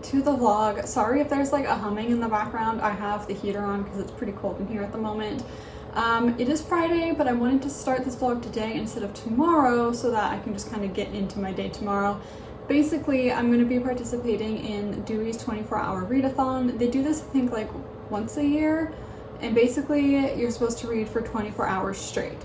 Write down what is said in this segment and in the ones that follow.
to the vlog. Sorry if there's like a humming in the background. I have the heater on because it's pretty cold in here at the moment. It is Friday, but I wanted to start this vlog today instead of tomorrow so that I can just kind of get into my day tomorrow. Basically, I'm going to be participating in Dewey's 24-hour readathon. They do this, I think, like once a year, and basically you're supposed to read for 24 hours straight.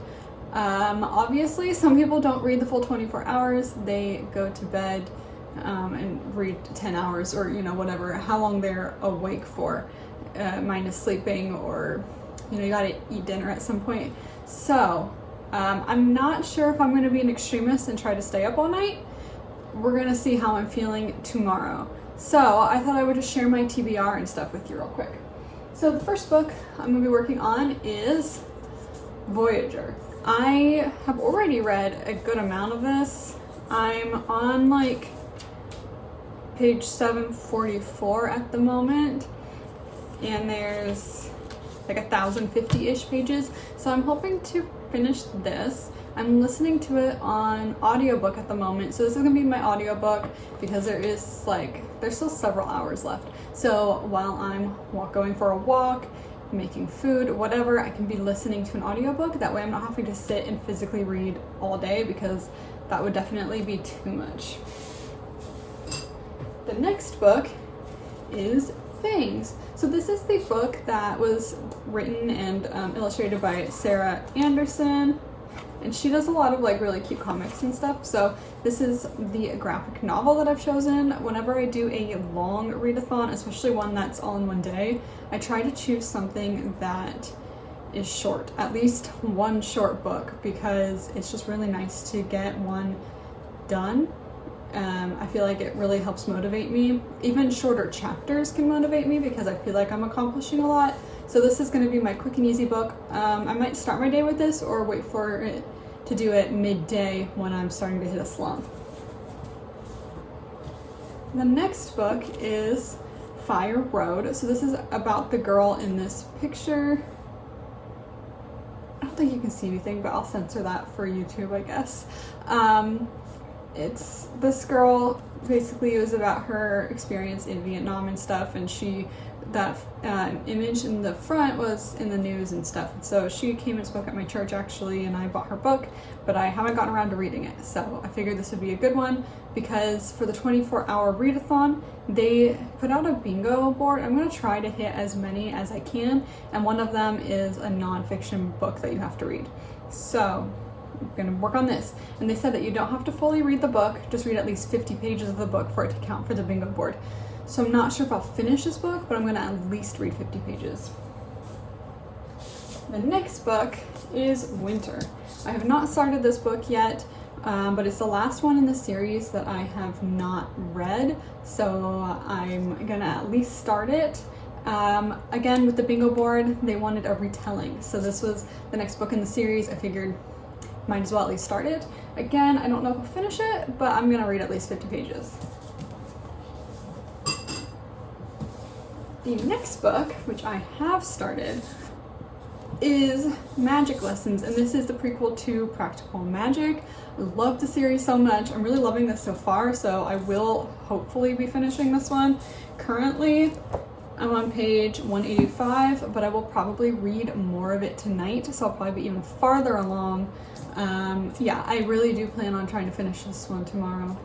Obviously, some people don't read the full 24 hours. They go to bed and read 10 hours or, you know, whatever, how long they're awake for, minus sleeping, or, you know, you gotta eat dinner at some point. So, I'm not sure if I'm gonna be an extremist and try to stay up all night. We're gonna see how I'm feeling tomorrow. So, I thought I would just share my TBR and stuff with you real quick. So, the first book I'm gonna be working on is Voyager. I have already read a good amount of this. I'm on like page 744 at the moment, and there's like 1,050-ish pages, so I'm hoping to finish this. I'm listening to it on audiobook at the moment, so this is gonna be my audiobook because there's still several hours left. So while I'm going for a walk, making food, whatever, I can be listening to an audiobook. That way I'm not having to sit and physically read all day, because that would definitely be too much. The next book is Fangs. So this is the book that was written and illustrated by Sarah Anderson, and she does a lot of like really cute comics and stuff. So this is the graphic novel that I've chosen. Whenever I do a long readathon, especially one that's all in one day, I try to choose something that is short, at least one short book, because it's just really nice to get one done. I feel like it really helps motivate me. Even shorter chapters can motivate me because I feel like I'm accomplishing a lot. So this is going to be my quick and easy book. I might start my day with this or wait for it to do it midday when I'm starting to hit a slump. The next book is Fire Road. So this is about the girl in this picture. I don't think you can see anything, but I'll censor that for YouTube, I guess. It's this girl, basically it was about her experience in Vietnam and stuff, and that image in the front was in the news and stuff. And so she came and spoke at my church actually, and I bought her book, but I haven't gotten around to reading it. So I figured this would be a good one because for the 24-hour readathon, they put out a bingo board. I'm going to try to hit as many as I can, and one of them is a nonfiction book that you have to read. So I'm gonna work on this. And they said that you don't have to fully read the book, just read at least 50 pages of the book for it to count for the bingo board. So I'm not sure if I'll finish this book, but I'm gonna at least read 50 pages. The next book is Winter. I have not started this book yet, but it's the last one in the series that I have not read, so I'm gonna at least start it. Again, with the bingo board, they wanted a retelling, so this was the next book in the series. I figured might as well at least start it. Again, I don't know if I'll finish it, but I'm gonna read at least 50 pages. The next book, which I have started, is Magic Lessons, and this is the prequel to Practical Magic. I love the series so much. I'm really loving this so far, so I will hopefully be finishing this one. Currently, I'm on page 185, but I will probably read more of it tonight, so I'll probably be even farther along. Yeah, I really do plan on trying to finish this one tomorrow.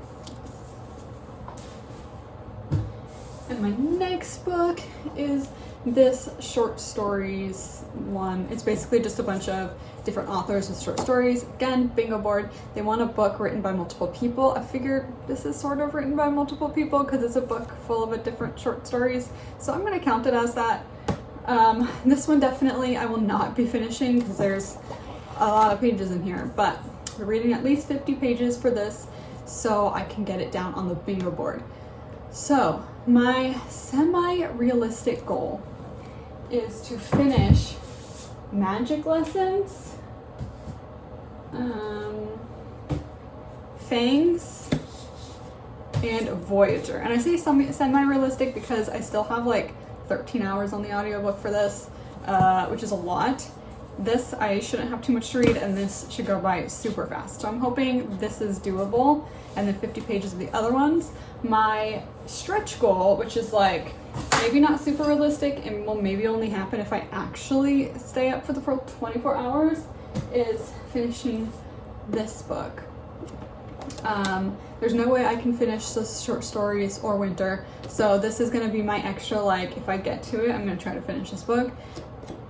And my next book is this short stories one. It's basically just a bunch of different authors with short stories. Again, bingo board. They want a book written by multiple people. I figured this is sort of written by multiple people because it's a book full of different short stories. So I'm going to count it as that. This one definitely I will not be finishing because there's a lot of pages in here, but we're reading at least 50 pages for this so I can get it down on the bingo board. So my semi-realistic goal is to finish Magic Lessons, Fangs, and Voyager. And I say semi-realistic because I still have like 13 hours on the audiobook for this, which is a lot. This I shouldn't have too much to read, and this should go by super fast. So I'm hoping this is doable, and then 50 pages of the other ones. My stretch goal, which is like maybe not super realistic and will maybe only happen if I actually stay up for the full 24 hours, is finishing this book. There's no way I can finish the short stories or winter, so this is going to be my extra, like, if I get to it, I'm going to try to finish this book.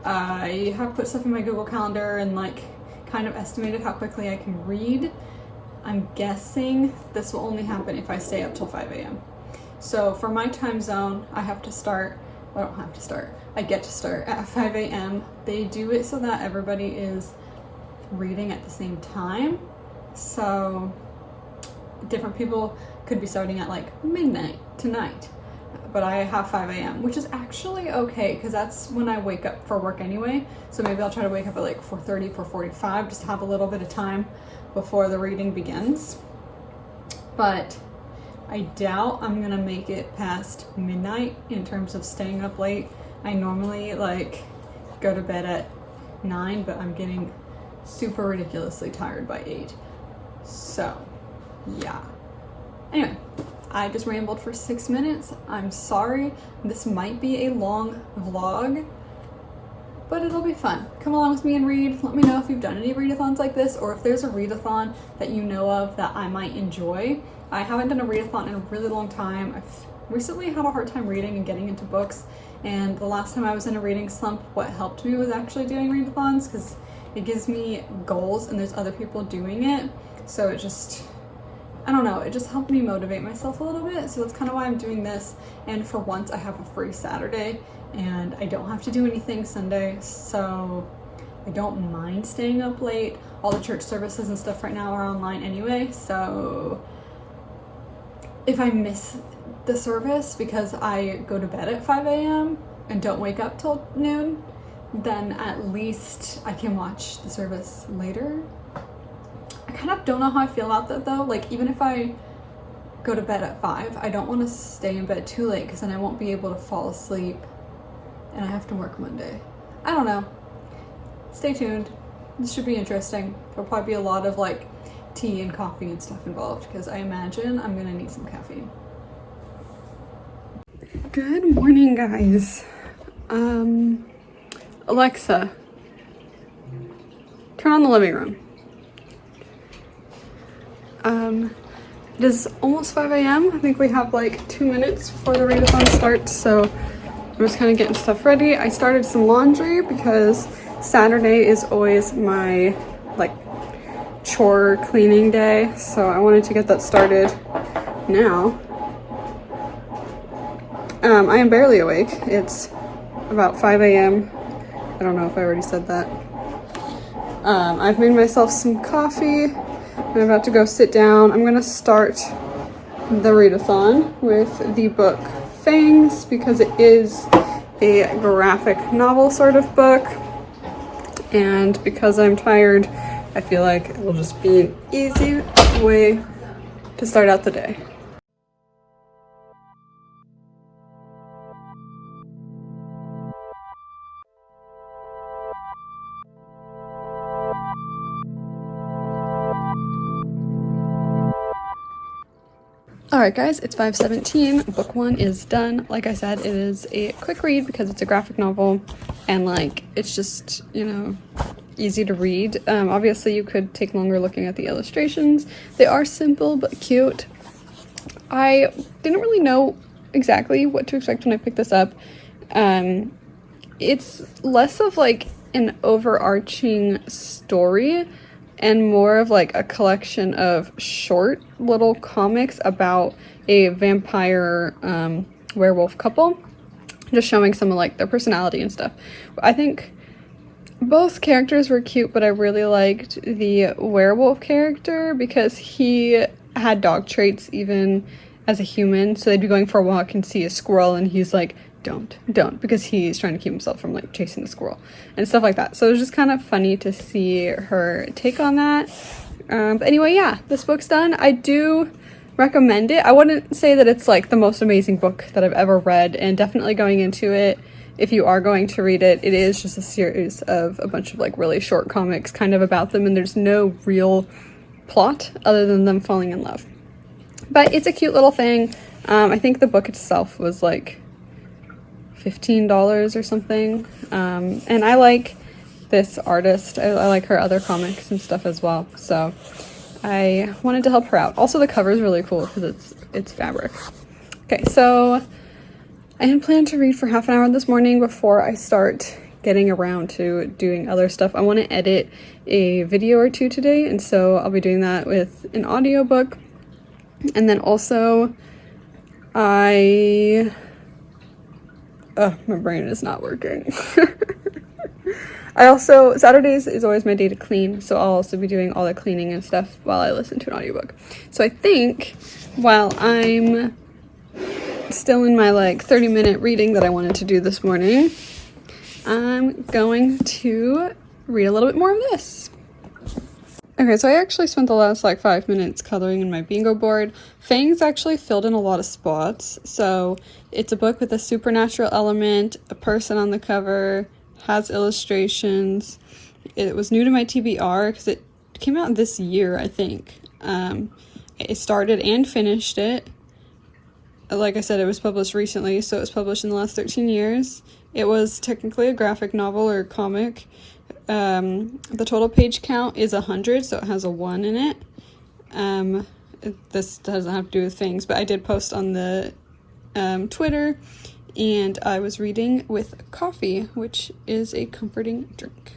I have put stuff in my Google Calendar and like kind of estimated how quickly I can read. I'm guessing this will only happen if I stay up till 5 a.m. So for my time zone, I have to start, well, I don't have to start, I get to start at 5 a.m. They do it so that everybody is reading at the same time. So different people could be starting at like midnight tonight, but I have 5 a.m., which is actually okay because that's when I wake up for work anyway. So maybe I'll try to wake up at like 4:30, 4:45, just to have a little bit of time before the reading begins. But I doubt I'm gonna make it past midnight in terms of staying up late. I normally like go to bed at 9, but I'm getting super ridiculously tired by 8. So yeah. Anyway, I just rambled for 6 minutes. I'm sorry. This might be a long vlog, but it'll be fun. Come along with me and read. Let me know if you've done any readathons like this, or if there's a readathon that you know of that I might enjoy. I haven't done a readathon in a really long time. I've recently had a hard time reading and getting into books, and the last time I was in a reading slump, what helped me was actually doing readathons, because it gives me goals and there's other people doing it. So it just, I don't know, it just helped me motivate myself a little bit. So that's kind of why I'm doing this. And for once I have a free Saturday and I don't have to do anything Sunday, so I don't mind staying up late. All the church services and stuff right now are online anyway, so if I miss the service because I go to bed at 5 a.m. and don't wake up till noon, then at least I can watch the service later. I kind of don't know how I feel about that though. Like, even if I go to bed at 5, I don't want to stay in bed too late because then I won't be able to fall asleep and I have to work Monday. I don't know. Stay tuned. This should be interesting. There'll probably be a lot of like tea and coffee and stuff involved because I imagine I'm gonna need some caffeine. Good morning, guys. Alexa, turn on the living room. It is almost 5 a.m. I think we have like 2 minutes before the readathon starts, so I'm just kind of getting stuff ready. I started some laundry because Saturday is always my like chore cleaning day, so I wanted to get that started now. I am barely awake. It's about 5 a.m. I don't know if I already said that. I've made myself some coffee. I'm about to go sit down. I'm gonna start the readathon with the book Fangs because it is a graphic novel sort of book, and because I'm tired, I feel like it will just be an easy way to start out the day. Alright guys, it's 5:17. Book 1 is done. Like I said, it is a quick read because it's a graphic novel and like it's just, you know, easy to read. Obviously you could take longer looking at the illustrations. They are simple but cute. I didn't really know exactly what to expect when I picked this up. It's less of like an overarching story and more of like a collection of short little comics about a vampire werewolf couple, just showing some of like their personality and stuff. I think both characters were cute, but I really liked the werewolf character because he had dog traits even as a human. So they'd be going for a walk and see a squirrel and he's like, don't, because he's trying to keep himself from like chasing the squirrel and stuff like that. So it was just kind of funny to see her take on that. But anyway, yeah, this book's done. I do recommend it. I wouldn't say that it's like the most amazing book that I've ever read, and definitely going into it, if you are going to read it, it is just a series of a bunch of like really short comics kind of about them, and there's no real plot other than them falling in love. But it's a cute little thing. I think the book itself was like $15 or something. And I like this artist. I like her other comics and stuff as well. So I wanted to help her out. Also, the cover is really cool because it's fabric. Okay, so I had planned to read for half an hour this morning before I start getting around to doing other stuff. I want to edit a video or two today, and so I'll be doing that with an audiobook. And then also my brain is not working. Saturdays is always my day to clean, so I'll also be doing all the cleaning and stuff while I listen to an audiobook. So I think while I'm still in my like 30-minute reading that I wanted to do this morning, I'm going to read a little bit more of this. Okay, so I actually spent the last like 5 minutes coloring in my bingo board. Fangs actually filled in a lot of spots. So it's a book with a supernatural element, a person on the cover, has illustrations. It was new to my TBR because it came out this year, I think. I started and finished it. Like I said, it was published recently, so it was published in the last 13 years. It was technically a graphic novel or comic. The total page count is 100, so it has a 1 in it. This doesn't have to do with things, but I did post on the Twitter, and I was reading with coffee, which is a comforting drink.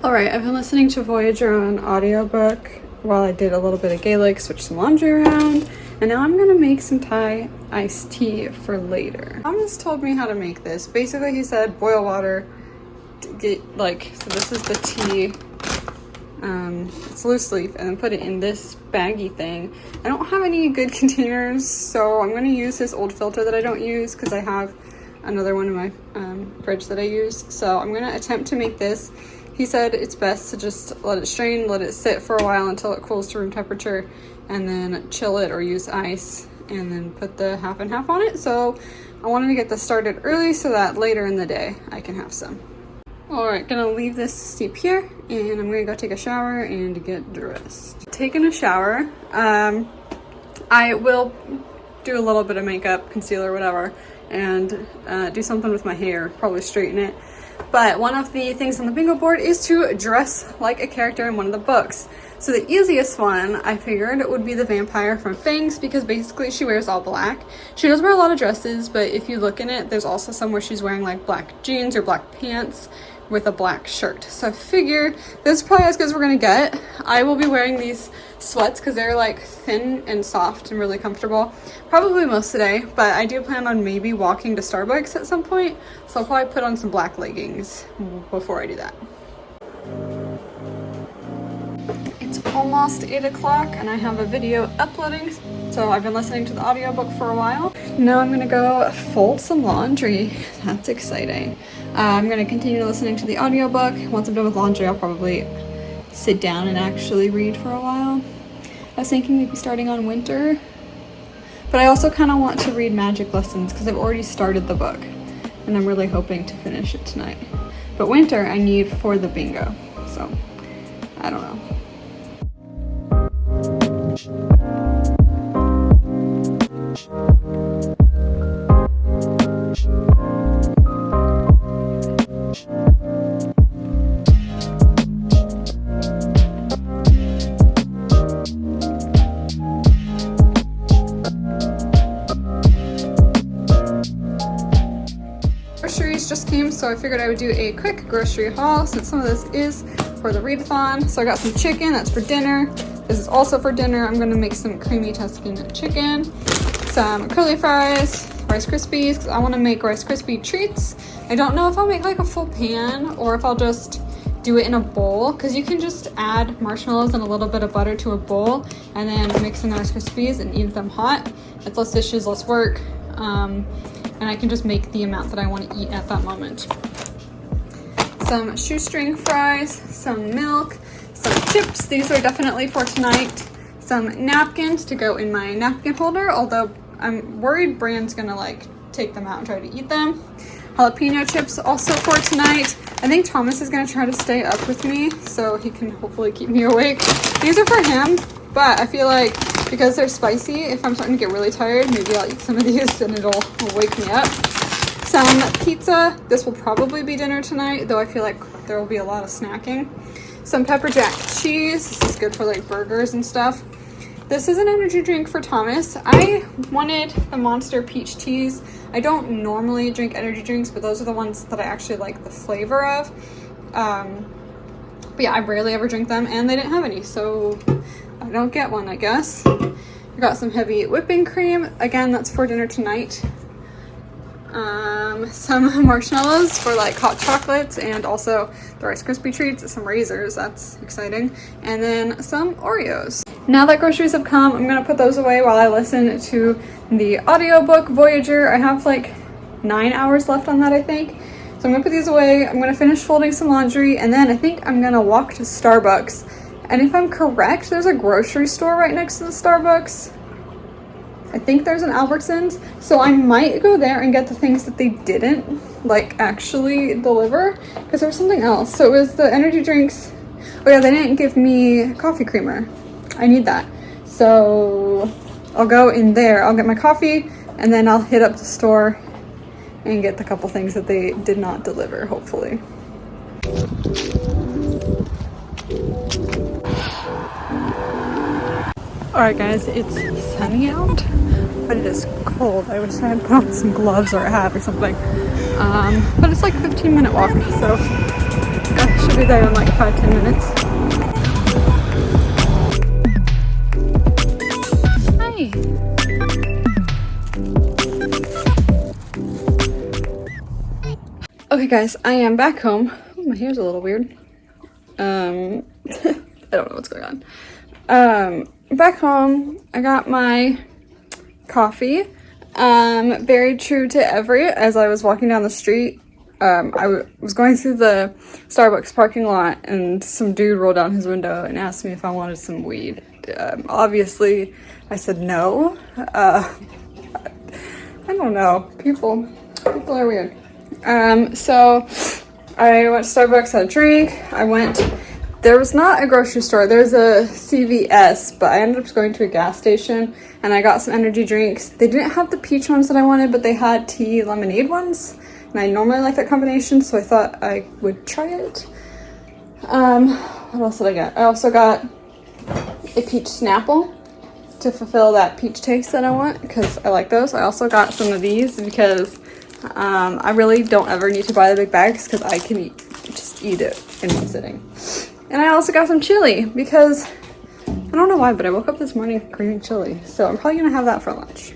Alright, I've been listening to Voyager on audiobook while I did a little bit of Gaelic, switched some laundry around, and now I'm gonna make some Thai iced tea for later. Thomas told me how to make this. Basically, he said boil water, so this is the tea, it's loose leaf, and then put it in this baggy thing. I don't have any good containers, so I'm going to use this old filter that I don't use because I have another one in my fridge that I use. So I'm going to attempt to make this. He said it's best to just let it strain, let it sit for a while until it cools to room temperature, and then chill it or use ice, and then put the half and half on it. So I wanted to get this started early so that later in the day I can have some. Alright, gonna leave this steep here, and I'm gonna go take a shower and get dressed. Taking a shower, I will do a little bit of makeup, concealer, whatever, and do something with my hair, probably straighten it. But one of the things on the bingo board is to dress like a character in one of the books. So the easiest one, I figured, would be the vampire from Fangs, because basically she wears all black. She does wear a lot of dresses, but if you look in it, there's also some where she's wearing like black jeans or black pants with a black shirt. So I figure this is probably as good as we're gonna get. I will be wearing these sweats because they're like thin and soft and really comfortable. Probably most today, but I do plan on maybe walking to Starbucks at some point. So I'll probably put on some black leggings before I do that. It's almost 8 o'clock and I have a video uploading. So I've been listening to the audiobook for a while. Now I'm gonna go fold some laundry. That's exciting. I'm gonna continue listening to the audiobook. Once I'm done with laundry, I'll probably sit down and actually read for a while. I was thinking maybe starting on Winter, but I also kind of want to read Magic Lessons because I've already started the book and I'm really hoping to finish it tonight. But Winter I need for the bingo, so I don't know. Groceries just came, so I figured I would do a quick grocery haul since some of this is for the readathon. So I got some chicken, that's for dinner. This is also for dinner. I'm gonna make some creamy Tuscan chicken, some curly fries, Rice Krispies, because I want to make Rice Krispie treats. I don't know if I'll make like a full pan or if I'll just do it in a bowl, because you can just add marshmallows and a little bit of butter to a bowl and then mix in the Rice Krispies and eat them hot. It's less dishes, less work, and I can just make the amount that I want to eat at that moment. Some shoestring fries, some milk, some chips. These are definitely for tonight. Some napkins to go in my napkin holder, although I'm worried Bran's gonna like take them out and try to eat them. Jalapeno chips also for tonight. I think Thomas is gonna try to stay up with me so he can hopefully keep me awake. These are for him, but I feel like because they're spicy. If I'm starting to get really tired, maybe I'll eat some of these and it'll wake me up. Some pizza. This will probably be dinner tonight, though I feel like there will be a lot of snacking. Some pepper jack cheese. This is good for like burgers and stuff. This is an energy drink for Thomas. I wanted the Monster peach teas. I don't normally drink energy drinks, but those are the ones that I actually like the flavor of. But yeah, I rarely ever drink them, and they didn't have any, so I don't get one, I guess. I got some heavy whipping cream. Again, that's for dinner tonight. Some marshmallows for like hot chocolates, and also the Rice Krispie treats, some razors, that's exciting, and then some Oreos. Now that groceries have come, I'm gonna put those away while I listen to the audiobook Voyager. I have like 9 hours left on that, I think. So I'm gonna put these away. I'm gonna finish folding some laundry, and then I think I'm gonna walk to Starbucks. And if I'm correct, there's a grocery store right next to the Starbucks. I think there's an Albertsons, so I might go there and get the things that they didn't like actually deliver, because there was something else. So it was the energy drinks. Oh yeah, they didn't give me coffee creamer. I need that. So I'll go in there, I'll get my coffee, and then I'll hit up the store and get the couple things that they did not deliver, hopefully. Alright guys, it's sunny out, but it is cold. I wish I had put on some gloves or a hat or something. But it's like a 15-minute walk, so I should be there in like 5-10 minutes. Hi! Okay guys, I am back home. Oh, my hair's a little weird. I don't know what's going on. Back home, I got my coffee. Very true to Everett. As I was walking down the street, I was going through the Starbucks parking lot, and some dude rolled down his window and asked me if I wanted some weed. Obviously, I said no. I don't know. People are weird. So I went to Starbucks, had a drink. There was not a grocery store, there's a CVS, but I ended up going to a gas station and I got some energy drinks. They didn't have the peach ones that I wanted, but they had tea lemonade ones, and I normally like that combination, so I thought I would try it. What else did I get? I also got a peach Snapple to fulfill that peach taste that I want, because I like those. I also got some of these because I really don't ever need to buy the big bags, because I can just eat it in one sitting. And I also got some chili because I don't know why, but I woke up this morning craving chili, so I'm probably gonna have that for lunch.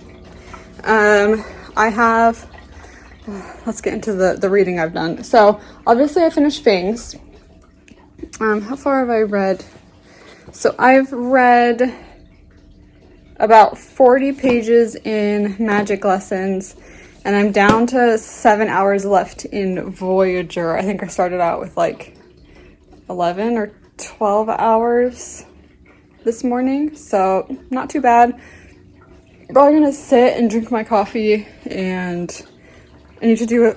Let's get into the reading I've done. So obviously I finished Fangs. How far have I read? So I've read about 40 pages in Magic Lessons, and I'm down to 7 hours left in Voyager. I think I started out with like 11 or 12 hours this morning, so not too bad. Probably gonna sit and drink my coffee, and I need to do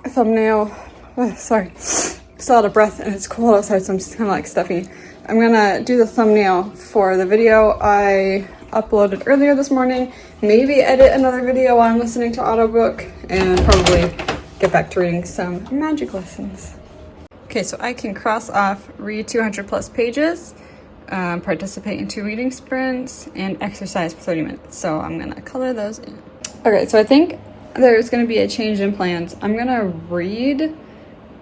a thumbnail. Oh, sorry, still out of breath and it's cold outside, so I'm just kind of like stuffy. I'm gonna do the thumbnail for the video I uploaded earlier this morning, maybe edit another video while I'm listening to audiobook, and probably get back to reading some Magic Lessons. Okay, so I can cross off read 200 plus pages, participate in 2 reading sprints, and exercise for 30 minutes. So I'm gonna color those in. Okay, so I think there's gonna be a change in plans. I'm gonna read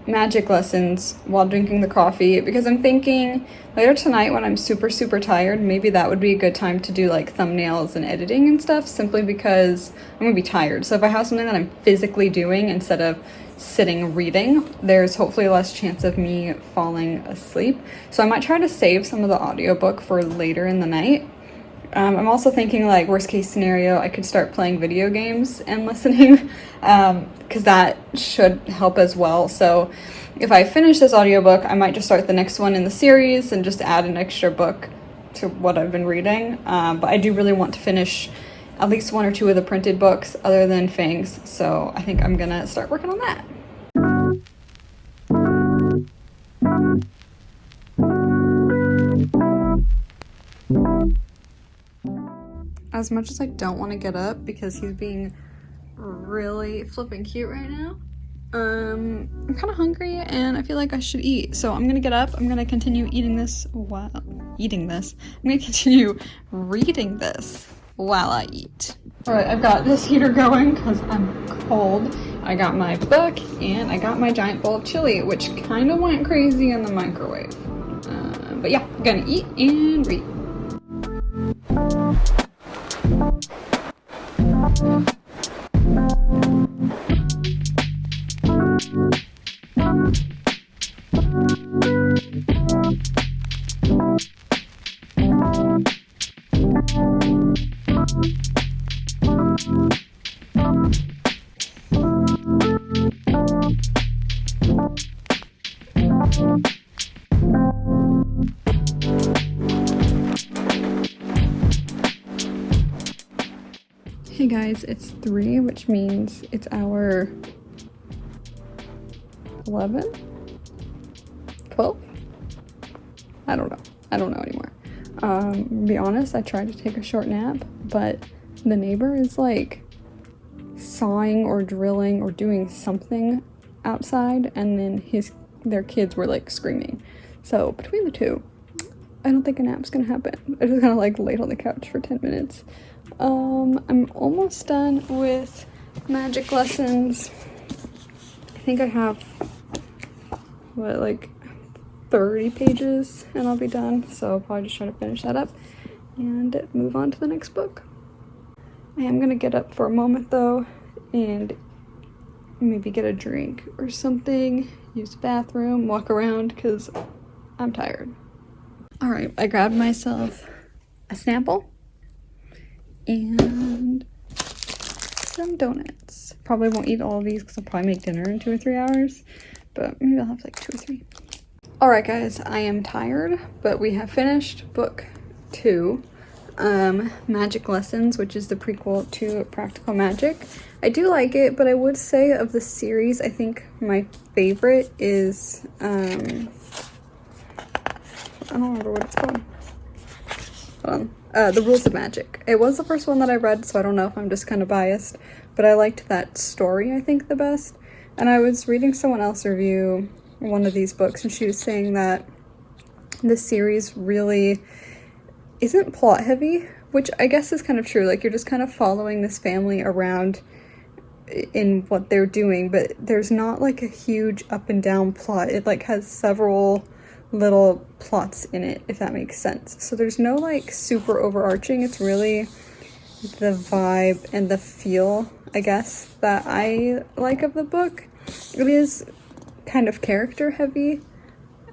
Magic Lessons while drinking the coffee, because I'm thinking later tonight when I'm super tired, maybe that would be a good time to do like thumbnails and editing and stuff, simply because I'm gonna be tired. So if I have something that I'm physically doing instead of sitting reading, there's hopefully less chance of me falling asleep. So I might try to save some of the audiobook for later in the night. I'm also thinking, like, worst case scenario, I could start playing video games and listening, because that should help as well. So if I finish this audiobook, I might just start the next one in the series and just add an extra book to what I've been reading. But I do really want to finish at least 1 or 2 of the printed books other than Fangs, so I think I'm gonna start working on that. as much as I don't want to get up because he's being really flipping cute right now, I'm kind of hungry and I feel like I should eat. So I'm gonna get up. I'm gonna continue eating this while eating this. I'm gonna continue reading this while I eat. All right, I've got this heater going because I'm cold. I got my book and I got my giant bowl of chili, which kind of went crazy in the microwave. But yeah, I'm gonna eat and read. Hey guys, it's 3, which means it's hour 11? 12? I don't know anymore. To be honest, I tried to take a short nap, but the neighbor is like sawing or drilling or doing something outside, and then their kids were like screaming. So between the two, I don't think a nap's gonna happen. I just kind of like laid on the couch for 10 minutes. I'm almost done with magic lessons. I think I have, like 30 pages and I'll be done. So I'll probably just try to finish that up and move on to the next book. I am gonna get up for a moment though and maybe get a drink or something, use the bathroom, walk around because I'm tired. All right, I grabbed myself a Snapple and some donuts. Probably won't eat all of these because I'll probably make dinner in 2 or 3 hours, but maybe I'll have like 2 or 3. All right, guys, I am tired, but we have finished book 2, Magic Lessons, which is the prequel to Practical Magic. I do like it, but I would say of the series, I think my favorite is, I don't remember what it's called. Hold on. The Rules of Magic. It was the first one that I read, so I don't know if I'm just kind of biased, but I liked that story, I think, the best. And I was reading someone else review one of these books, and she was saying that the series really isn't plot heavy, which I guess is kind of true. Like, you're just kind of following this family around in what they're doing, but there's not like a huge up and down plot. It like has several little plots in it, if that makes sense. So there's no like super overarching. It's really the vibe and the feel, I guess, that I like of the book. It is kind of character heavy,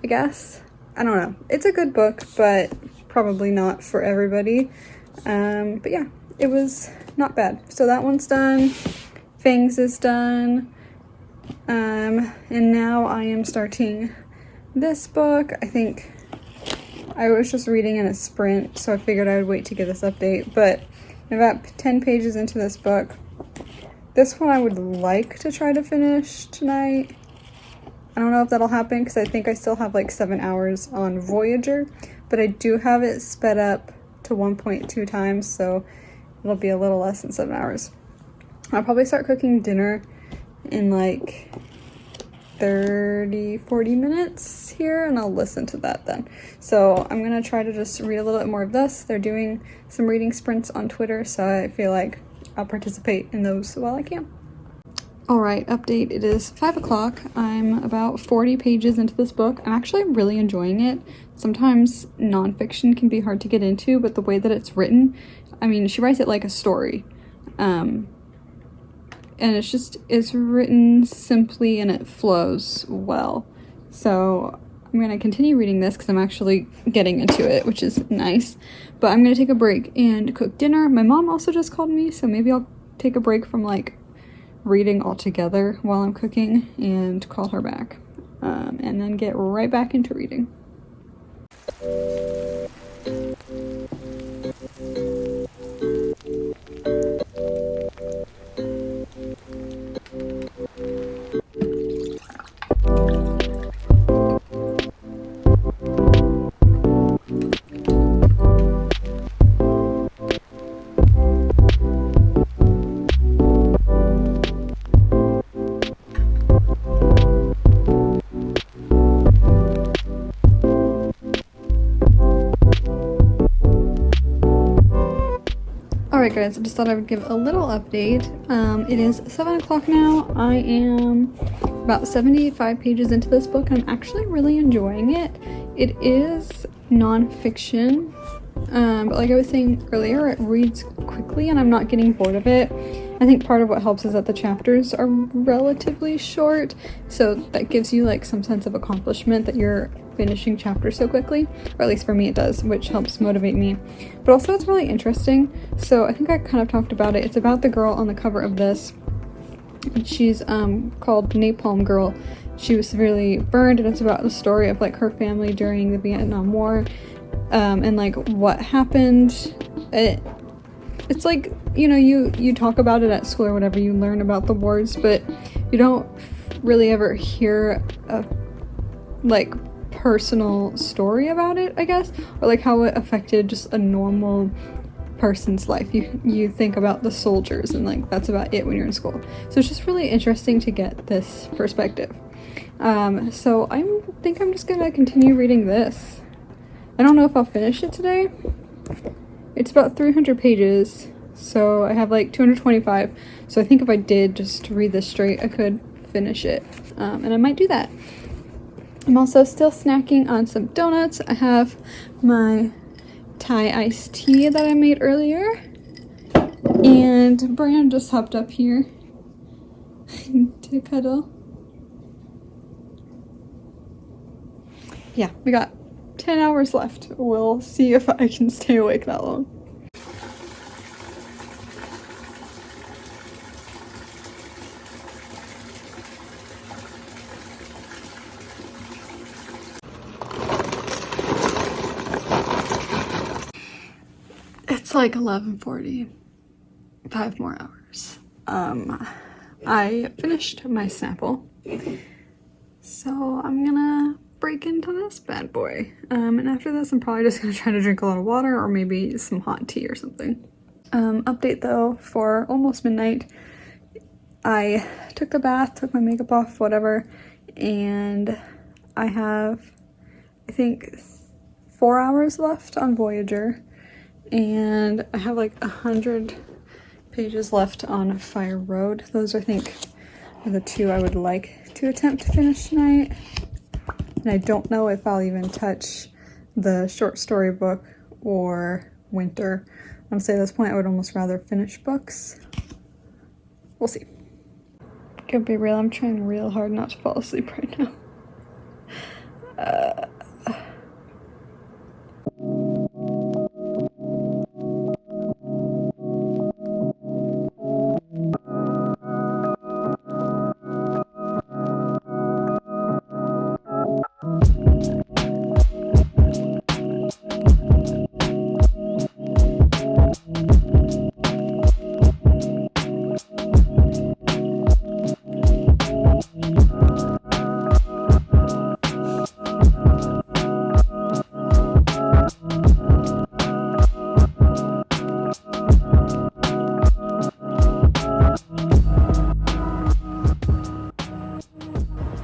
I guess. I don't know. It's a good book, but probably not for everybody. But yeah, it was not bad. So that one's done. Fangs is done. And now I am starting this book. I think I was just reading in a sprint, so I figured I would wait to get this update, but I'm about 10 pages into this book. This one I would like to try to finish tonight. I don't know if that'll happen because I think I still have like 7 hours on Voyager, but I do have it sped up to 1.2 times, so it'll be a little less than 7 hours. I'll probably start cooking dinner in like 30-40 minutes here, and I'll listen to that then. So I'm gonna try to just read a little bit more of this. They're doing some reading sprints on Twitter, so I feel like I'll participate in those while I can. All right, update. It is 5 o'clock. I'm about 40 pages into this book. I'm actually really enjoying it. Sometimes nonfiction can be hard to get into, but the way that it's written, I mean, she writes it like a story. And it's written simply and it flows well. So I'm going to continue reading this because I'm actually getting into it, which is nice. But I'm going to take a break and cook dinner. My mom also just called me, so maybe I'll take a break from like reading altogether while I'm cooking and call her back. And then get right back into reading. Alright guys, I just thought I would give a little update. It is 7 o'clock now. I am about 75 pages into this book and I'm actually really enjoying it. It is non-fiction, but like I was saying earlier, it reads quickly and I'm not getting bored of it. I think part of what helps is that the chapters are relatively short, so that gives you like some sense of accomplishment that you're finishing chapters so quickly, or at least for me it does, which helps motivate me. But also it's really interesting, so I think I kind of talked about it. It's about the girl on the cover of this. She's called Napalm Girl. She was severely burned, and it's about the story of like her family during the Vietnam War, and like what happened. It's like, you know, you talk about it at school or whatever, you learn about the wars, but you don't really ever hear a like personal story about it, I guess, or like how it affected just a normal person's life. You think about the soldiers and like that's about it when you're in school. So it's just really interesting to get this perspective. So I think I'm just gonna continue reading this. I don't know if I'll finish it today. It's about 300 pages, so I have like 225. So I think if I did just read this straight, I could finish it, and I might do that. I'm also still snacking on some donuts. I have my Thai iced tea that I made earlier, and Brian just hopped up here to cuddle. Yeah, we got 10 hours left. We'll see if I can stay awake that long. It's like 11:40, 5 more hours. I finished my Snapple, so I'm gonna break into this bad boy. And after this, I'm probably just gonna try to drink a lot of water or maybe some hot tea or something. Update though, for almost midnight, I took the bath, took my makeup off, whatever, and I have, I think, 4 hours left on Voyager, and I have like 100 pages left on Fire Road. Those, I think, are the two I would like to attempt to finish tonight. And I don't know if I'll even touch the short story book or Winter. Honestly, at this point, I would almost rather finish books. We'll see. Gonna be real, I'm trying real hard not to fall asleep right now.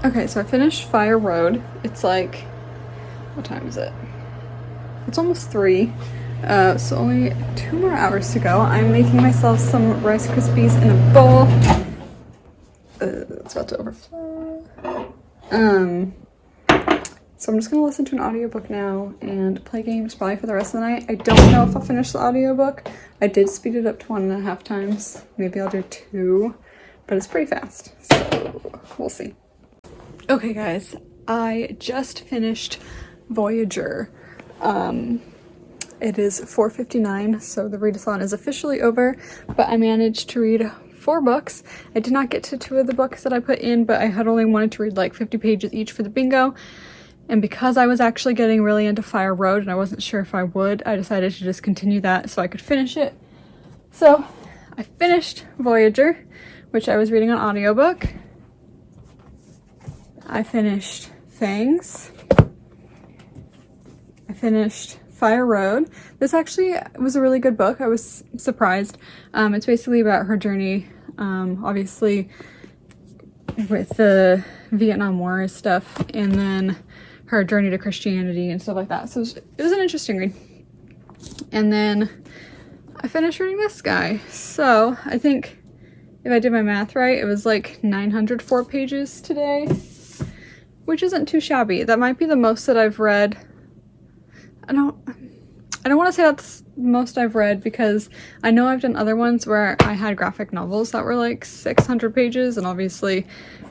Okay, so I finished Fire Road. It's like, what time is it? It's almost 3, so only 2 more hours to go. I'm making myself some Rice Krispies in a bowl. It's about to overflow. So I'm just gonna listen to an audiobook now and play games probably for the rest of the night. I don't know if I'll finish the audiobook. I did speed it up to 1.5 times. Maybe I'll do 2, but it's pretty fast, so we'll see. Okay guys, I just finished Voyager. It is 4:59, so the readathon is officially over, but I managed to read 4 books. I did not get to 2 of the books that I put in, but I had only wanted to read like 50 pages each for the bingo. And because I was actually getting really into Fire Road and I wasn't sure if I would, I decided to just continue that so I could finish it. So I finished Voyager, which I was reading on audiobook. I finished Fangs. I finished Fire Road. This actually was a really good book. I was surprised. It's basically about her journey, obviously with the Vietnam War stuff, and then her journey to Christianity and stuff like that. So it was an interesting read. And then I finished reading this guy. So I think if I did my math right, it was like 904 pages today, which isn't too shabby. That might be the most that I've read. I don't want to say that's the most I've read because I know I've done other ones where I had graphic novels that were like 600 pages, and obviously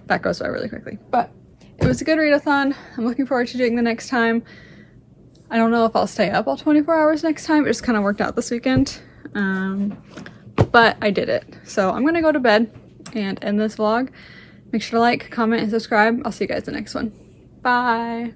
that goes by really quickly. But it was a good readathon. I'm looking forward to doing the next time. I don't know if I'll stay up all 24 hours next time. It just kind of worked out this weekend. But I did it. So I'm gonna go to bed and end this vlog. Make sure to like, comment, and subscribe. I'll see you guys in the next one. Bye!